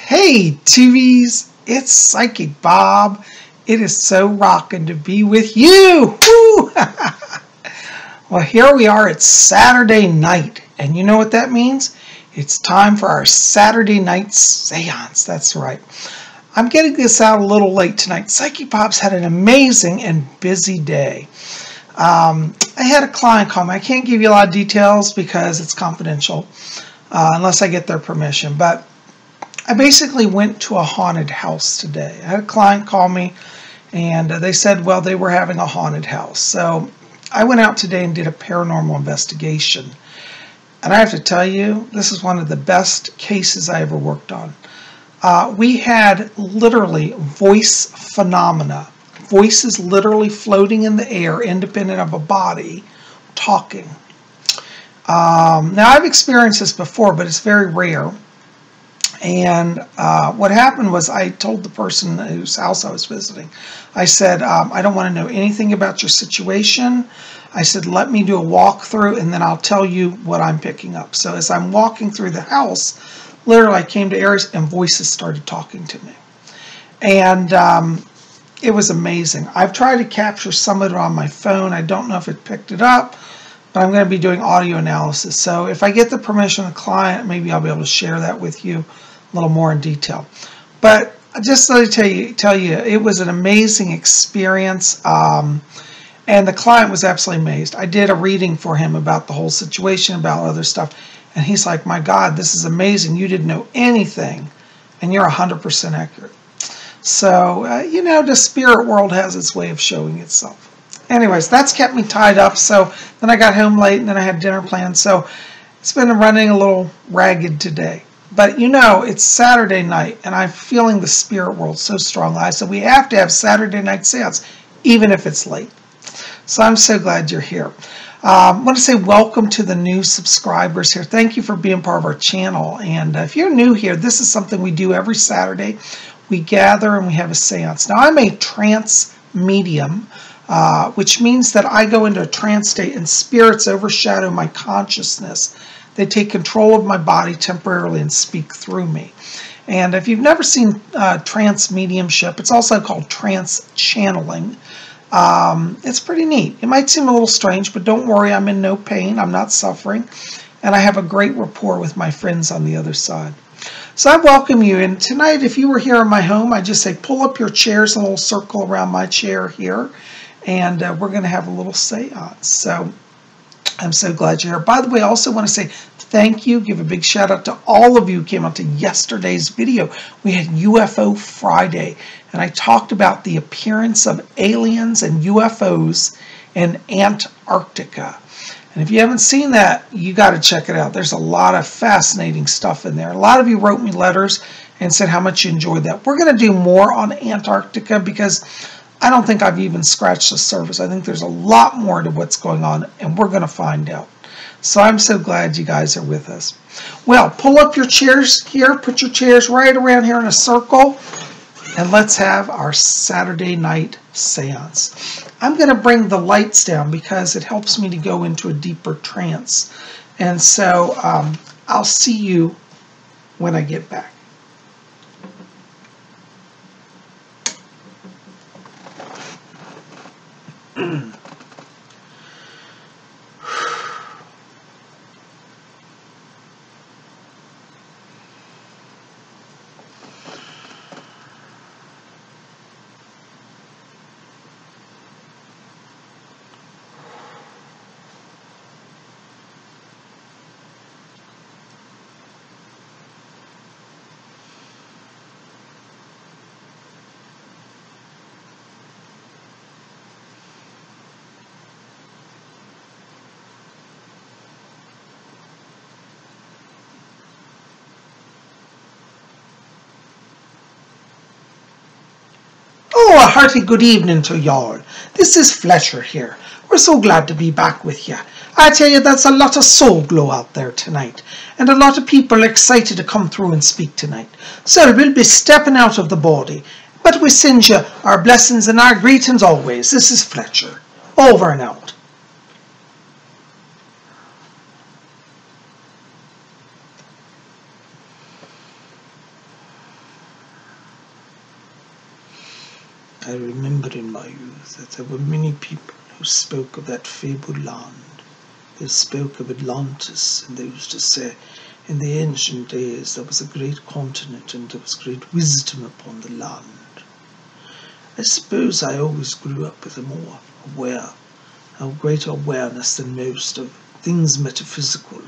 Hey, Tubies, it's Psychic Bob. It is so rocking to be with you. Woo! Well, here we are. It's Saturday night, and you know what that means? It's time for our Saturday night seance. That's right. I'm getting this out a little late tonight. Psychic Bob's had an amazing and busy day. I had a client call me. I can't give you a lot of details because it's confidential unless I get their permission, but I basically went to a haunted house today. I had a client call me, and they said, well, they were having a haunted house. So I went out today and did a paranormal investigation. And I have to tell you, this is one of the best cases I ever worked on. We had literally voice phenomena. Voices literally floating in the air, independent of a body, talking. Now, I've experienced this before, but it's very rare. And what happened was I told the person whose house I was visiting, I said, I don't want to know anything about your situation. I said, let me do a walkthrough and then I'll tell you what I'm picking up. So as I'm walking through the house, literally I came to areas and voices started talking to me. And it was amazing. I've tried to capture some of it on my phone. I don't know if it picked it up, but I'm going to be doing audio analysis. So if I get the permission of the client, maybe I'll be able to share that with you a little more in detail. But just let me tell you, it was an amazing experience, and the client was absolutely amazed. I did a reading for him about the whole situation, about other stuff, and he's like, my God, this is amazing. You didn't know anything, and you're 100% accurate. So, you know, the spirit world has its way of showing itself. Anyways, that's kept me tied up. So then I got home late, and then I had dinner planned. So it's been running a little ragged today. But you know, it's Saturday night, and I'm feeling the spirit world so strongly. I said, we have to have Saturday night seance, even if it's late. So I'm so glad you're here. I want to say welcome to the new subscribers here. Thank you for being part of our channel. And if you're new here, this is something we do every Saturday. We gather and we have a seance. Now, I'm a trance medium, which means that I go into a trance state and spirits overshadow my consciousness. They take control of my body temporarily and speak through me. And if you've never seen trance mediumship, it's also called trance channeling. It's pretty neat. It might seem a little strange, but don't worry, I'm in no pain. I'm not suffering. And I have a great rapport with my friends on the other side. So I welcome you. And tonight, if you were here in my home, I just say pull up your chairs, a little circle around my chair here. And we're going to have a little seance. So I'm so glad you're here. By the way, I also want to say thank you. Give a big shout out to all of you who came out to yesterday's video. We had UFO Friday, and I talked about the appearance of aliens and UFOs in Antarctica. And if you haven't seen that, you got to check it out. There's a lot of fascinating stuff in there. A lot of you wrote me letters and said how much you enjoyed that. We're going to do more on Antarctica because I don't think I've even scratched the surface. I think there's a lot more to what's going on, and we're going to find out. So I'm so glad you guys are with us. Well, pull up your chairs here. Put your chairs right around here in a circle, and let's have our Saturday night seance. I'm going to bring the lights down because it helps me to go into a deeper trance. And so I'll see you when I get back. Oh, a hearty good evening to y'all. This is Fletcher here. We're so glad to be back with you. I tell you, that's a lot of soul glow out there tonight, and a lot of people excited to come through and speak tonight. So we'll be stepping out of the body, but we send you our blessings and our greetings always. This is Fletcher. Over and out. I remember in my youth that there were many people who spoke of that fabled land. They spoke of Atlantis, and they used to say, in the ancient days there was a great continent and there was great wisdom upon the land. I suppose I always grew up with a greater awareness than most of things metaphysical.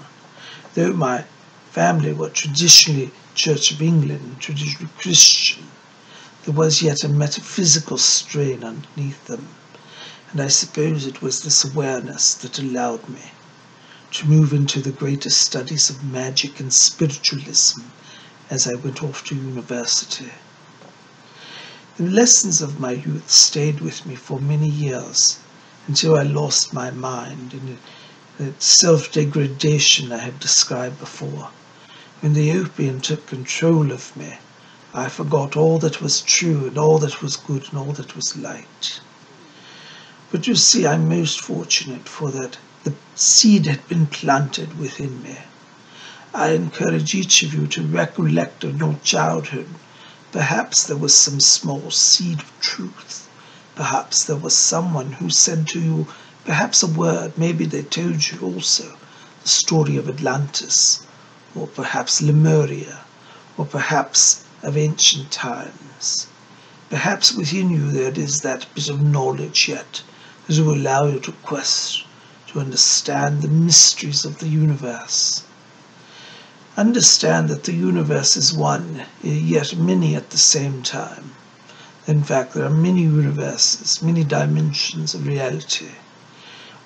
Though my family were traditionally Church of England, traditionally Christian, there was yet a metaphysical strain underneath them, and I suppose it was this awareness that allowed me to move into the greater studies of magic and spiritualism as I went off to university. The lessons of my youth stayed with me for many years, until I lost my mind in the self-degradation I have described before. When the opium took control of me, I forgot all that was true and all that was good and all that was light. But you see, I'm most fortunate for that the seed had been planted within me. I encourage each of you to recollect on your childhood. Perhaps there was some small seed of truth. Perhaps there was someone who said to you, perhaps a word, maybe they told you also the story of Atlantis, or perhaps Lemuria, or perhaps of ancient times. Perhaps within you there is that bit of knowledge yet that will allow you to quest, to understand the mysteries of the universe. Understand that the universe is one, yet many at the same time. In fact, there are many universes, many dimensions of reality.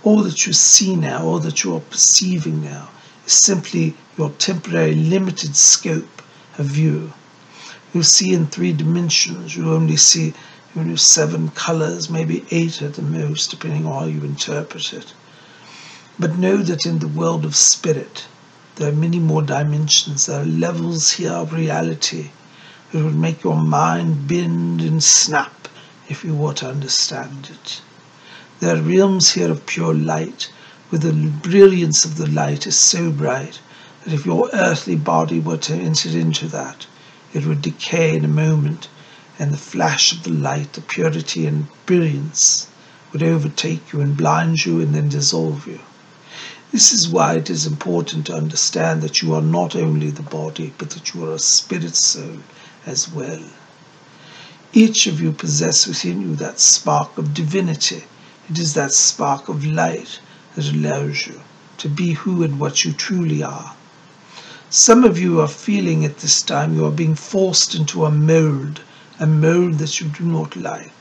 All that you see now, all that you are perceiving now, is simply your temporary limited scope of view. You see in 3 dimensions, you only see 7 colors, maybe 8 at the most, depending on how you interpret it. But know that in the world of spirit, there are many more dimensions. There are levels here of reality that would make your mind bend and snap if you were to understand it. There are realms here of pure light, where the brilliance of the light is so bright that if your earthly body were to enter into that, it would decay in a moment, and the flash of the light, the purity and brilliance, would overtake you and blind you and then dissolve you. This is why it is important to understand that you are not only the body, but that you are a spirit soul as well. Each of you possess within you that spark of divinity. It is that spark of light that allows you to be who and what you truly are. Some of you are feeling at this time you are being forced into a mold that you do not like.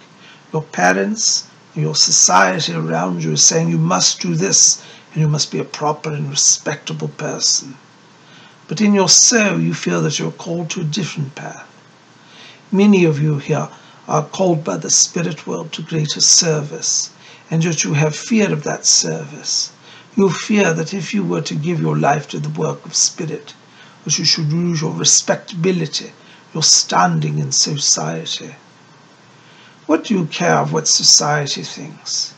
Your parents, your society around you is saying you must do this and you must be a proper and respectable person. But in your soul you feel that you are called to a different path. Many of you here are called by the spirit world to greater service, and yet you have fear of that service. You fear that if you were to give your life to the work of spirit, that you should lose your respectability, your standing in society. What do you care of what society thinks?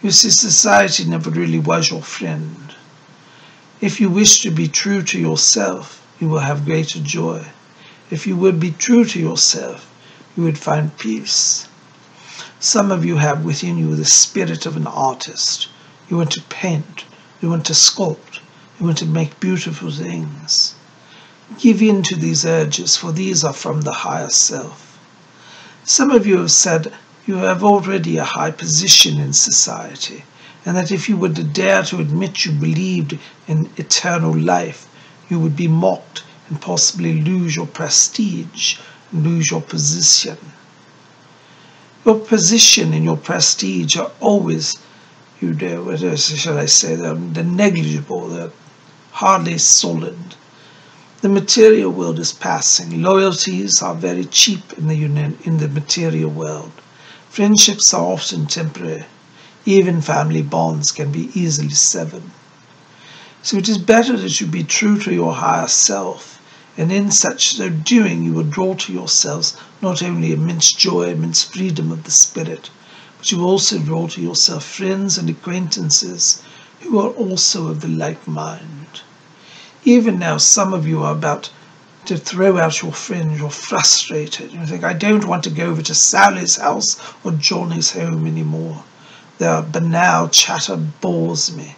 You see, society never really was your friend. If you wish to be true to yourself, you will have greater joy. If you would be true to yourself, you would find peace. Some of you have within you the spirit of an artist. You want to paint, you want to sculpt, you want to make beautiful things. Give in to these urges, for these are from the higher self. Some of you have said you have already a high position in society, and that if you were to dare to admit you believed in eternal life, you would be mocked and possibly lose your prestige, lose your position. Your position and your prestige are always, what shall I say, they're negligible, they're hardly solid. The material world is passing. Loyalties are very cheap in the material world. Friendships are often temporary. Even family bonds can be easily severed. So it is better that you be true to your higher self, and in such so doing you will draw to yourselves not only immense joy, immense freedom of the spirit, but you will also draw to yourself friends and acquaintances who are also of the like mind. Even now some of you are about to throw out your friend. You're frustrated. You think, I don't want to go over to Sally's house or Johnny's home anymore. Their banal chatter bores me.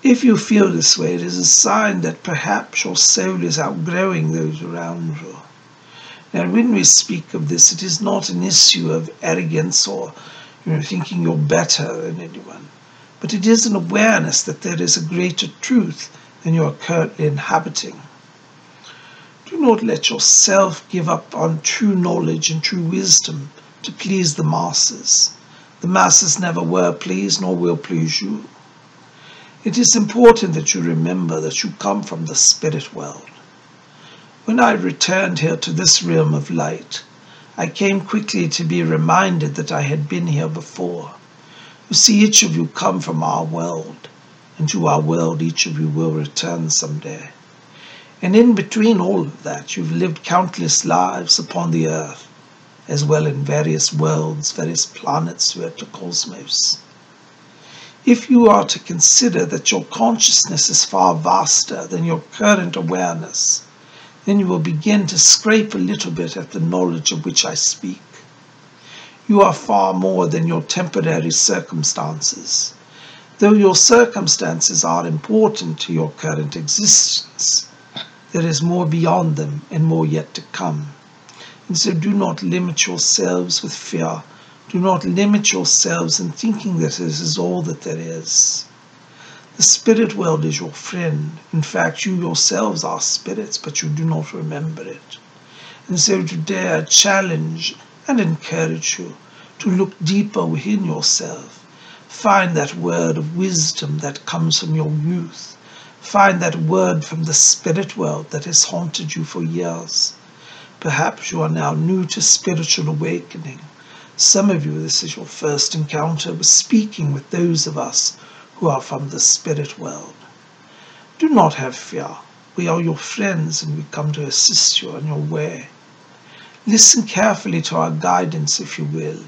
If you feel this way, it is a sign that perhaps your soul is outgrowing those around you. Now, when we speak of this, it is not an issue of arrogance or thinking you're better than anyone, but it is an awareness that there is a greater truth than you are currently inhabiting. Do not let yourself give up on true knowledge and true wisdom to please the masses. The masses never were pleased nor will please you. It is important that you remember that you come from the spirit world. When I returned here to this realm of light, I came quickly to be reminded that I had been here before. You see, each of you come from our world, and to our world each of you will return someday. And in between all of that, you've lived countless lives upon the earth, as well in various worlds, various planets throughout the cosmos. If you are to consider that your consciousness is far vaster than your current awareness, then you will begin to scrape a little bit at the knowledge of which I speak. You are far more than your temporary circumstances. Though your circumstances are important to your current existence, there is more beyond them and more yet to come. And so do not limit yourselves with fear. Do not limit yourselves in thinking that this is all that there is. The spirit world is your friend. In fact, you yourselves are spirits, but you do not remember it. And so today I challenge and encourage you to look deeper within yourself. Find that word of wisdom that comes from your youth. Find that word from the spirit world that has haunted you for years. Perhaps you are now new to spiritual awakening. Some of you, this is your first encounter with speaking with those of us who are from the spirit world. Do not have fear. We are your friends and we come to assist you on your way. Listen carefully to our guidance, if you will.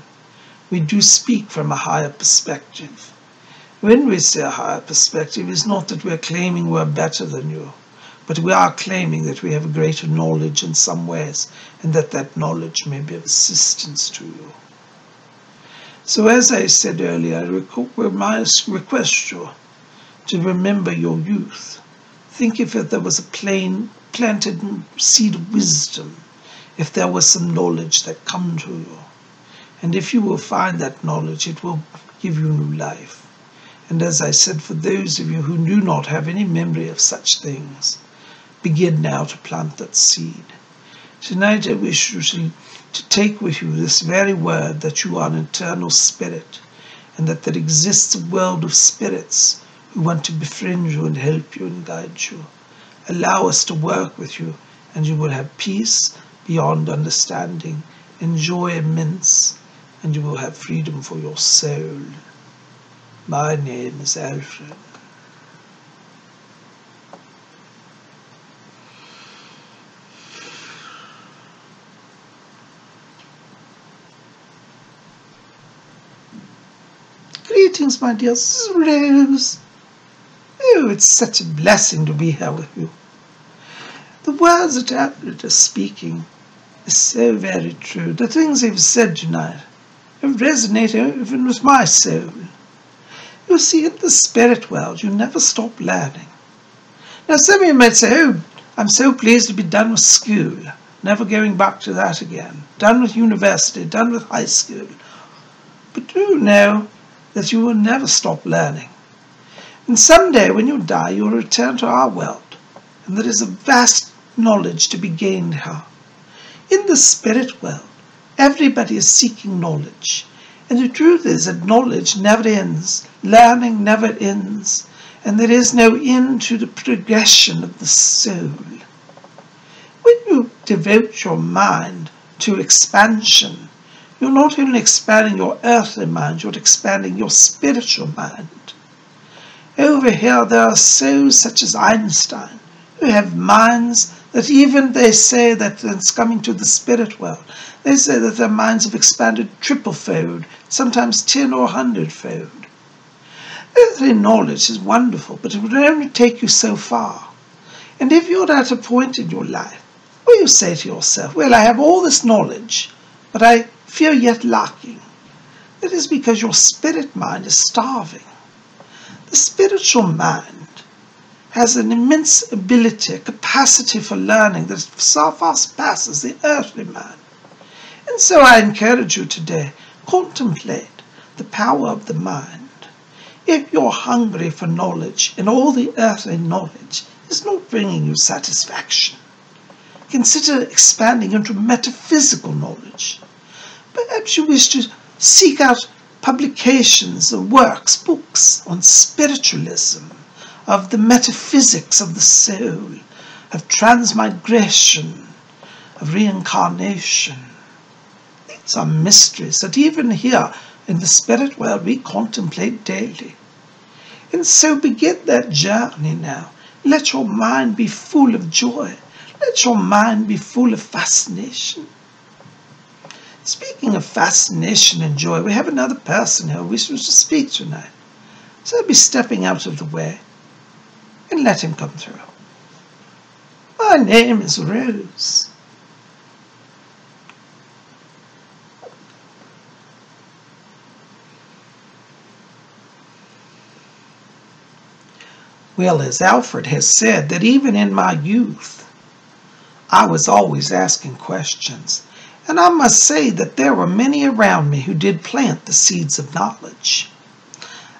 We do speak from a higher perspective. When we say a higher perspective, it's not that we're claiming we're better than you, but we are claiming that we have greater knowledge in some ways, and that knowledge may be of assistance to you. So as I said earlier, I request you to remember your youth. Think if there was a planted seed of wisdom, if there was some knowledge that come to you. And if you will find that knowledge, it will give you new life. And as I said, for those of you who do not have any memory of such things, begin now to plant that seed. Tonight I wish you to take with you this very word that you are an eternal spirit, and that there exists a world of spirits who want to befriend you and help you and guide you. Allow us to work with you, and you will have peace beyond understanding, and joy immense, and you will have freedom for your soul. My name is Alfred. Greetings, my dear Rose. Oh, it's such a blessing to be here with you. The words that Alfred is speaking is so very true. The things they've said tonight have resonated even with my soul. You see, in the spirit world, you never stop learning. Now, some of you might say, oh, I'm so pleased to be done with school, never going back to that again, done with university, done with high school. But do know that you will never stop learning. And someday, when you die, you will return to our world, and there is a vast knowledge to be gained here. In the spirit world, everybody is seeking knowledge. And the truth is that knowledge never ends, learning never ends, and there is no end to the progression of the soul. When you devote your mind to expansion, you're not only expanding your earthly mind, you're expanding your spiritual mind. Over here there are souls such as Einstein, who have minds that even they say that it's coming to the spirit world. They say that their minds have expanded triple-fold, sometimes 10 or 100-fold. Earthly knowledge is wonderful, but it would only take you so far. And if you're at a point in your life where you say to yourself, well, I have all this knowledge, but I feel yet lacking, it is because your spirit mind is starving. The spiritual mind has an immense ability, a capacity for learning that far surpasses the earthly mind. And so I encourage you today, contemplate the power of the mind. If you're hungry for knowledge and all the earthly knowledge is not bringing you satisfaction, consider expanding into metaphysical knowledge. Perhaps you wish to seek out publications or works, books on spiritualism, of the metaphysics of the soul, of transmigration, of reincarnation. These are mysteries that even here in the spirit world we contemplate daily. And so begin that journey now. Let your mind be full of joy. Let your mind be full of fascination. Speaking of fascination and joy, we have another person here who wishes to speak tonight. So I'll be stepping out of the way and let him come through. My name is Rose. Well, as Alfred has said, that even in my youth, I was always asking questions. And I must say that there were many around me who did plant the seeds of knowledge.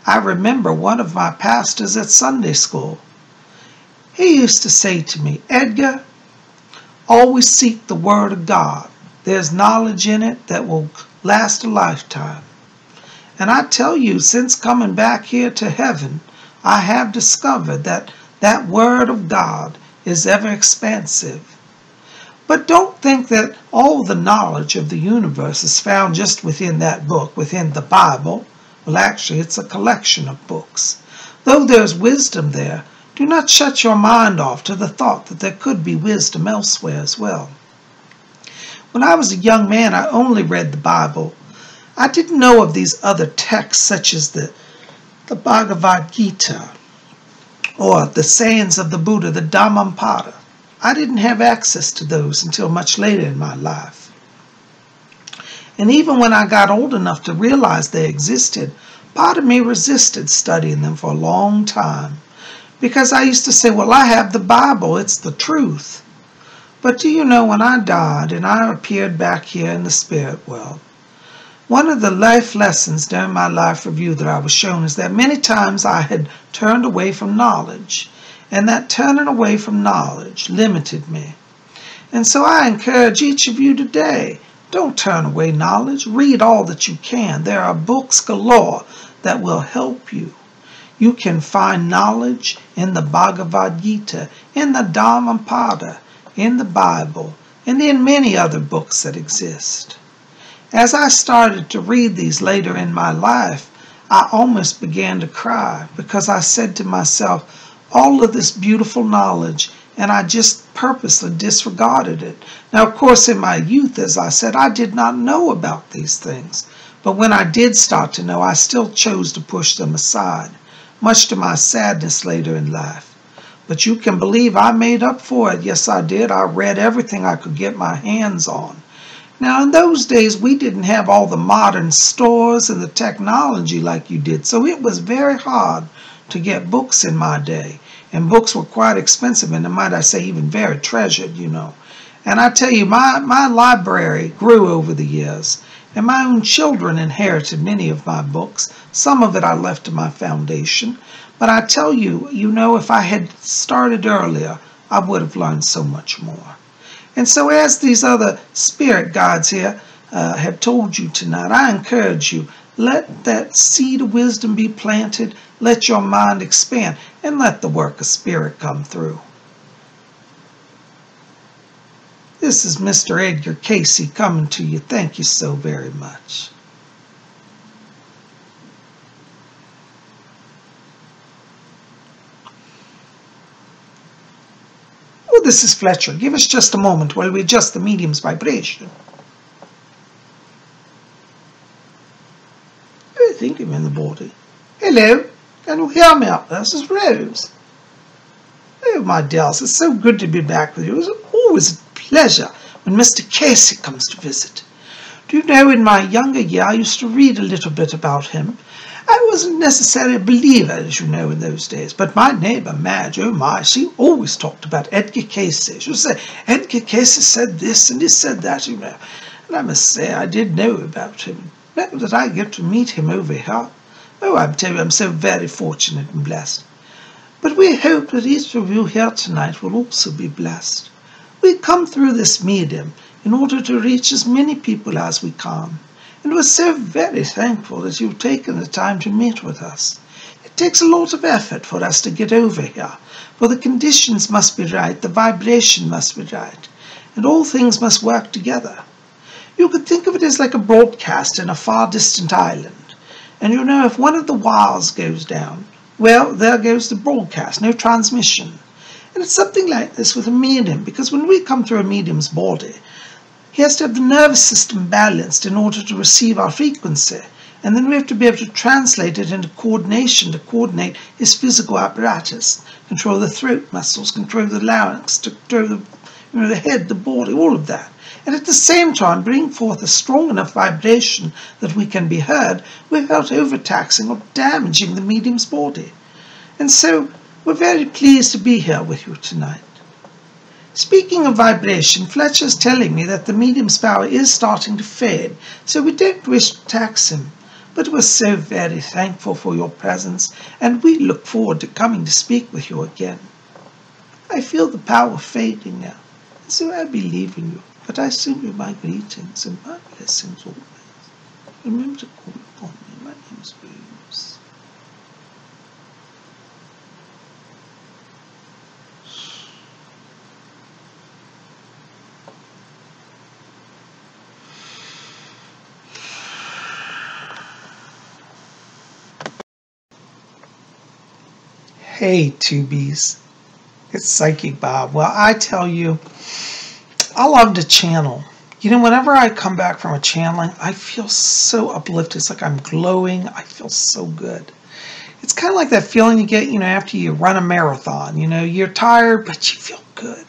I remember one of my pastors at Sunday school. He used to say to me, Edgar, always seek the Word of God. There's knowledge in it that will last a lifetime. And I tell you, since coming back here to heaven, I have discovered that that Word of God is ever expansive. But don't think that all the knowledge of the universe is found just within that book, within the Bible. Well, actually, it's a collection of books. Though there's wisdom there, do not shut your mind off to the thought that there could be wisdom elsewhere as well. When I was a young man, I only read the Bible. I didn't know of these other texts such as the Bhagavad Gita or the sayings of the Buddha, the Dhammapada. I didn't have access to those until much later in my life. And even when I got old enough to realize they existed, part of me resisted studying them for a long time. Because I used to say, well, I have the Bible, it's the truth. But do you know, when I died and I appeared back here in the spirit world, one of the life lessons during my life review that I was shown is that many times I had turned away from knowledge, and that turning away from knowledge limited me. And so I encourage each of you today, don't turn away knowledge. Read all that you can. There are books galore that will help you. You can find knowledge in the Bhagavad Gita, in the Dhammapada, in the Bible, and in many other books that exist. As I started to read these later in my life, I almost began to cry because I said to myself, all of this beautiful knowledge, and I just purposely disregarded it. Now, of course, in my youth, as I said, I did not know about these things. But when I did start to know, I still chose to push them aside, much to my sadness later in life. But you can believe I made up for it. Yes, I did. I read everything I could get my hands on. Now, in those days, we didn't have all the modern stores and the technology like you did, so it was very hard to get books in my day. And books were quite expensive, and might I say even very treasured, you know. And I tell you, my library grew over the years, and my own children inherited many of my books. Some of it I left to my foundation. But I tell you, you know, if I had started earlier, I would have learned so much more. And so as these other spirit guides here have told you tonight, I encourage you, let that seed of wisdom be planted, let your mind expand, and let the work of spirit come through. This is Mr. Edgar Cayce coming to you. Thank you so very much. Oh, this is Fletcher. Give us just a moment while we adjust the medium's vibration. I think I'm in the body. Hello, can you hear me out there? This is Rose. Oh, Oh, my dears, it's so good to be back with you. It's always a pleasure when Mr. Cayce comes to visit. Do you know, in my younger year, I used to read a little bit about him. I wasn't necessarily a believer, as you know, in those days, but my neighbour, Madge, oh my, she always talked about Edgar Cayce. She would say, Edgar Cayce said this and he said that, you know. And I must say, I did know about him. Now that I get to meet him over here, oh, I tell you, I'm so very fortunate and blessed. But we hope that each of you here tonight will also be blessed. We come through this medium in order to reach as many people as we can. And we're so very thankful that you've taken the time to meet with us. It takes a lot of effort for us to get over here, for the conditions must be right, the vibration must be right, and all things must work together. You could think of it as like a broadcast in a far distant island. And you know, if one of the wires goes down, well, there goes the broadcast, no transmission. And it's something like this with a medium, because when we come through a medium's body, he has to have the nervous system balanced in order to receive our frequency. And then we have to be able to translate it into coordination to coordinate his physical apparatus, control the throat muscles, control the larynx, control the head, the body, all of that. And at the same time bring forth a strong enough vibration that we can be heard without overtaxing or damaging the medium's body. And so we're very pleased to be here with you tonight. Speaking of vibration, Fletcher's telling me that the medium's power is starting to fade, so we don't wish to tax him. But we're so very thankful for your presence, and we look forward to coming to speak with you again. I feel the power fading now, and so I be leaving you, but I send you my greetings and my blessings always. Remember to call upon me. My name is Rose. Hey, Tubies. It's Psychic Bob. Well, I tell you, I love to channel. You know, whenever I come back from a channeling, I feel so uplifted. It's like I'm glowing. I feel so good. It's kind of like that feeling you get, you know, after you run a marathon. You know, you're tired, but you feel good.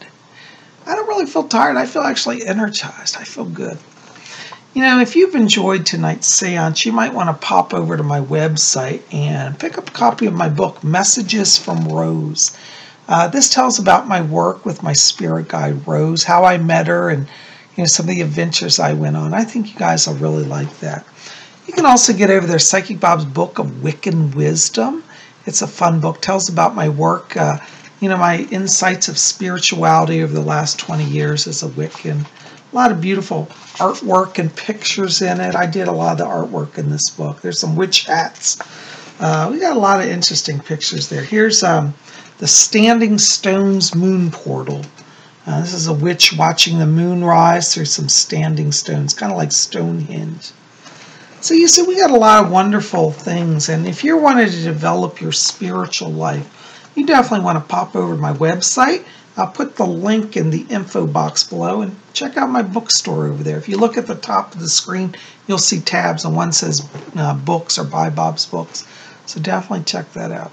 I don't really feel tired. I feel actually energized. I feel good. You know, if you've enjoyed tonight's seance, you might want to pop over to my website and pick up a copy of my book, Messages from Rose. This tells about my work with my spirit guide, Rose, how I met her, and you know, some of the adventures I went on. I think you guys will really like that. You can also get over there, Psychic Bob's Book of Wiccan Wisdom. It's a fun book. Tells about my work, you know, my insights of spirituality over the last 20 years as a Wiccan. A lot of beautiful artwork and pictures in it. I did a lot of the artwork in this book. There's some witch hats. We got a lot of interesting pictures there. Here's the Standing Stones Moon Portal. This is a witch watching the moon rise through some standing stones, kind of like Stonehenge. So you see, we got a lot of wonderful things. And if you're wanting to develop your spiritual life, you definitely want to pop over to my website. I'll put the link in the info box below and check out my bookstore over there. If you look at the top of the screen, you'll see tabs, and one says books or Buy Bob's Books. So definitely check that out.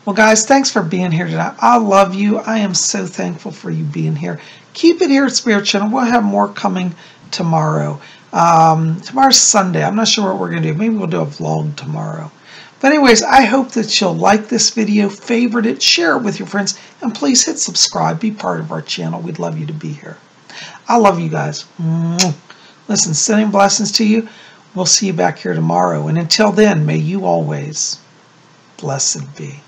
Well, guys, thanks for being here tonight. I love you. I am so thankful for you being here. Keep it here at Spirit Channel. We'll have more coming tomorrow. Tomorrow's Sunday. I'm not sure what we're going to do. Maybe we'll do a vlog tomorrow. But anyways, I hope that you'll like this video, favorite it, share it with your friends, and please hit subscribe. Be part of our channel. We'd love you to be here. I love you guys. Listen, sending blessings to you. We'll see you back here tomorrow. And until then, may you always blessed be.